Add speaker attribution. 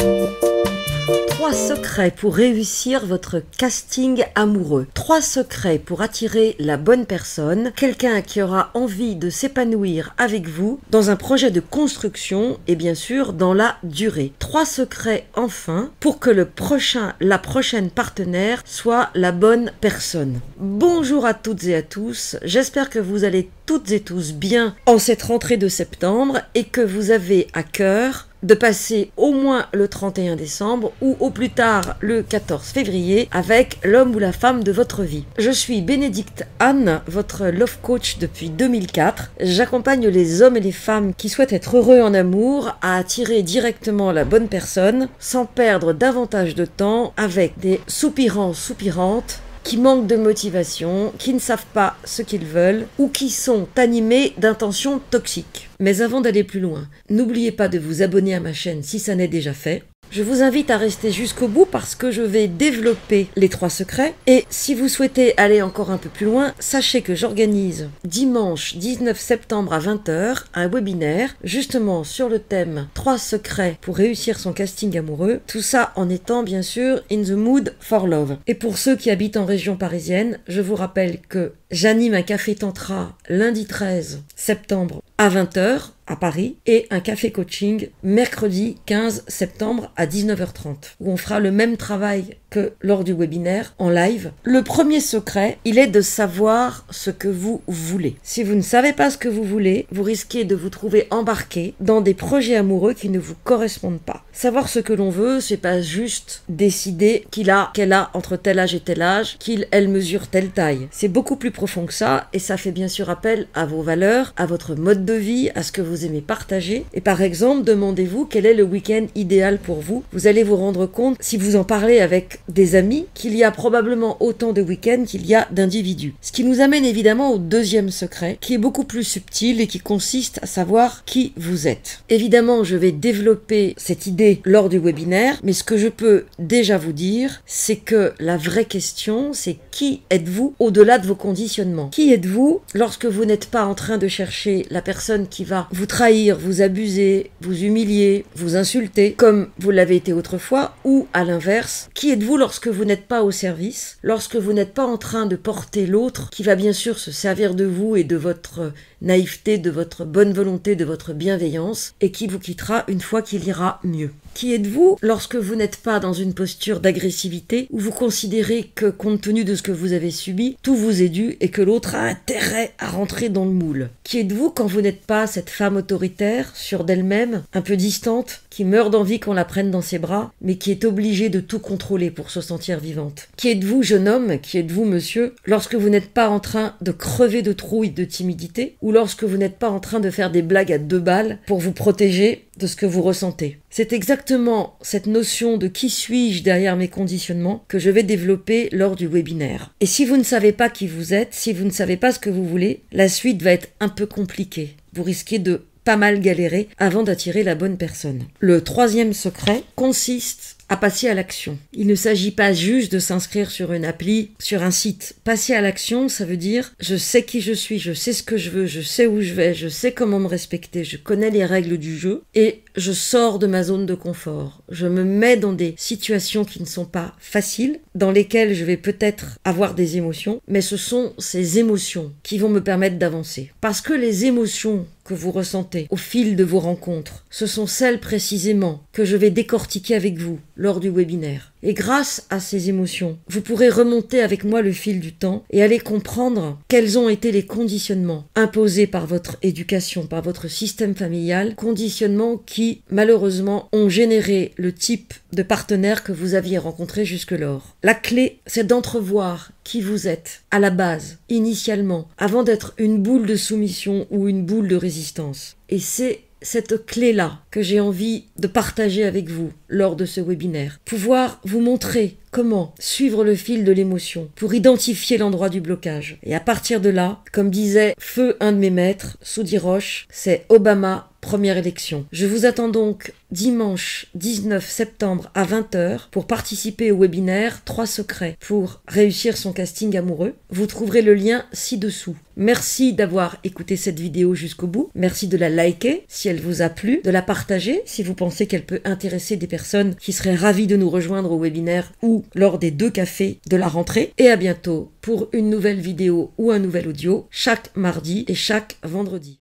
Speaker 1: 3 secrets pour réussir votre casting amoureux. 3 secrets pour attirer la bonne personne, quelqu'un qui aura envie de s'épanouir avec vous dans un projet de construction et bien sûr dans la durée. 3 secrets enfin pour que la prochaine partenaire soit la bonne personne. Bonjour à toutes et à tous, j'espère que vous allez toutes et tous bien en cette rentrée de septembre et que vous avez à cœur de passer au moins le 31 décembre ou au plus tard le 14 février avec l'homme ou la femme de votre vie. Je suis Bénédicte Anne, votre love coach depuis 2004. J'accompagne les hommes et les femmes qui souhaitent être heureux en amour à attirer directement la bonne personne sans perdre davantage de temps avec des soupirants, soupirantes qui manquent de motivation, qui ne savent pas ce qu'ils veulent ou qui sont animés d'intentions toxiques. Mais avant d'aller plus loin, n'oubliez pas de vous abonner à ma chaîne si ça n'est déjà fait. Je vous invite à rester jusqu'au bout parce que je vais développer les 3 secrets. Et si vous souhaitez aller encore un peu plus loin, sachez que j'organise dimanche 19 septembre à 20h un webinaire justement sur le thème 3 secrets pour réussir son casting amoureux. Tout ça en étant bien sûr in the mood for love. Et pour ceux qui habitent en région parisienne, je vous rappelle que j'anime un café tantra lundi 13 septembre à 20h à Paris et un café coaching mercredi 15 septembre à 19h30 où on fera le même travail que lors du webinaire en live. Le premier secret, il est de savoir ce que vous voulez. Si vous ne savez pas ce que vous voulez, vous risquez de vous trouver embarqué dans des projets amoureux qui ne vous correspondent pas. Savoir ce que l'on veut, c'est pas juste décider qu'elle a entre tel âge et tel âge, elle mesure telle taille. C'est beaucoup plus profond que ça et ça fait bien sûr appel à vos valeurs, à votre mode de vie, à ce que vous aimez partager. Et par exemple, demandez-vous quel est le week-end idéal pour vous. Vous allez vous rendre compte, si vous en parlez avec des amis, qu'il y a probablement autant de week-ends qu'il y a d'individus. Ce qui nous amène évidemment au deuxième secret, qui est beaucoup plus subtil et qui consiste à savoir qui vous êtes. Évidemment, je vais développer cette idée lors du webinaire, mais ce que je peux déjà vous dire, c'est que la vraie question, c'est qui êtes-vous au-delà de vos conditionnements? Qui êtes-vous lorsque vous n'êtes pas en train de chercher la personne qui va vous trahir, vous abuser, vous humilier, vous insulter, comme vous l'avez été autrefois, ou à l'inverse, qui êtes-vous lorsque vous n'êtes pas au service, lorsque vous n'êtes pas en train de porter l'autre, qui va bien sûr se servir de vous et de votre naïveté, de votre bonne volonté, de votre bienveillance, et qui vous quittera une fois qu'il ira mieux. Qui êtes-vous lorsque vous n'êtes pas dans une posture d'agressivité où vous considérez que, compte tenu de ce que vous avez subi, tout vous est dû et que l'autre a intérêt à rentrer dans le moule? Qui êtes-vous quand vous n'êtes pas cette femme autoritaire, sûre d'elle-même, un peu distante, qui meurt d'envie qu'on la prenne dans ses bras, mais qui est obligée de tout contrôler pour se sentir vivante? Qui êtes-vous, jeune homme, qui êtes-vous, monsieur, lorsque vous n'êtes pas en train de crever de trouille, de timidité, ou lorsque vous n'êtes pas en train de faire des blagues à 2 balles pour vous protéger de ce que vous ressentez? C'est exactement cette notion de qui suis-je derrière mes conditionnements que je vais développer lors du webinaire. Et si vous ne savez pas qui vous êtes, si vous ne savez pas ce que vous voulez, la suite va être un peu compliquée. Vous risquez de pas mal galérer avant d'attirer la bonne personne. Le 3e secret consiste à passer à l'action. Il ne s'agit pas juste de s'inscrire sur une appli, sur un site. Passer à l'action, ça veut dire je sais qui je suis, je sais ce que je veux, je sais où je vais, je sais comment me respecter, je connais les règles du jeu et je sors de ma zone de confort. Je me mets dans des situations qui ne sont pas faciles, dans lesquelles je vais peut-être avoir des émotions, mais ce sont ces émotions qui vont me permettre d'avancer. Parce que les émotions que vous ressentez au fil de vos rencontres, ce sont celles précisément que je vais décortiquer avec vous lors du webinaire. Et grâce à ces émotions, vous pourrez remonter avec moi le fil du temps et aller comprendre quels ont été les conditionnements imposés par votre éducation, par votre système familial, conditionnements qui, malheureusement, ont généré le type de partenaire que vous aviez rencontré jusque-lors. La clé, c'est d'entrevoir qui vous êtes, à la base, initialement, avant d'être une boule de soumission ou une boule de résistance. Et c'est cette clé-là que j'ai envie de partager avec vous lors de ce webinaire. Pouvoir vous montrer comment suivre le fil de l'émotion pour identifier l'endroit du blocage. Et à partir de là, comme disait feu un de mes maîtres, Soudi Roche, c'est Obama première élection. Je vous attends donc dimanche 19 septembre à 20h pour participer au webinaire 3 secrets pour réussir son casting amoureux. Vous trouverez le lien ci-dessous. Merci d'avoir écouté cette vidéo jusqu'au bout. Merci de la liker si elle vous a plu, de la partager si vous pensez qu'elle peut intéresser des personnes qui seraient ravies de nous rejoindre au webinaire ou lors des 2 cafés de la rentrée. Et à bientôt pour une nouvelle vidéo ou un nouvel audio chaque mardi et chaque vendredi.